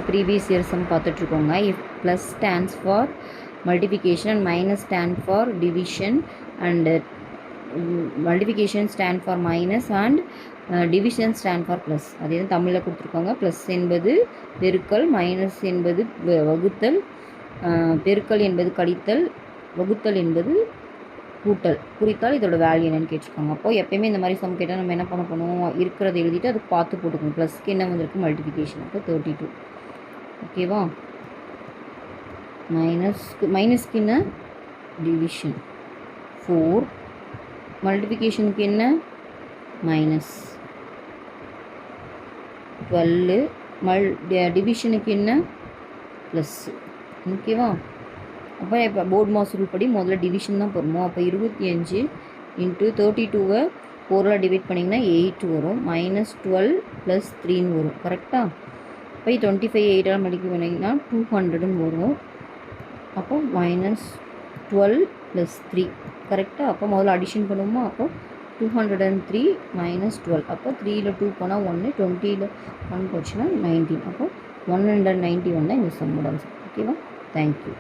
previous year sum பார்த்துட்ருக்கோங்க. if plus stands for multiplication and minus stand for division and multiplication stand for minus and division stand for plus. அது வந்து தமிழில் கொடுத்துருக்காங்க. Plus என்பது பெருக்கல், minus என்பது வகுத்தல், பெருக்கல் என்பது கழித்தல், வகுத்தல் என்பது கூட்டல். குறித்தால் இதோட வேல்யூ என்னென்னு கேட்டிருக்காங்க. அப்போது எப்போயுமே இந்த மாதிரி சம் கேட்டால் நம்ம என்ன பண்ணணும், இருக்கிறத எழுதிட்டு அதுக்கு பார்த்து போட்டுக்கணும். ப்ளஸ்க்கு என்ன வந்திருக்கு, மல்டிபிகேஷன். அப்போ 32. ஓகேவா? மைனஸ்க்கு என்ன, டிவிஷன். 4. மல்டிபிகேஷனுக்கு என்ன, மைனஸ். 12. டிவிஷனுக்கு என்ன, ப்ளஸ். ஓகேவா? அப்போ இப்போ போர்ட் மாஸ் ரூல் படி முதல்ல டிவிஷன் தான் போடணும். அப்போ 25 இன்ட்டு 32 4 டிவைட் பண்ணிங்கன்னா 8 வரும். -12 + 3 வரும். கரெக்டாக? இப்போ 25 8 மல்டிப்ளை பண்ணிங்கன்னா 200 வரும். அப்போ -12 + 3. கரெக்டாக? அப்போ முதல்ல அடிஷன் பண்ணுவோமா? அப்போ 203 - 12. அப்போ 3ல் 2 போனால் 1, 20ல் 1 போச்சுன்னா 19. அப்போ 191 தான் இந்த சம்மோட ஆன்சர். ஓகேவா? தேங்க்யூ.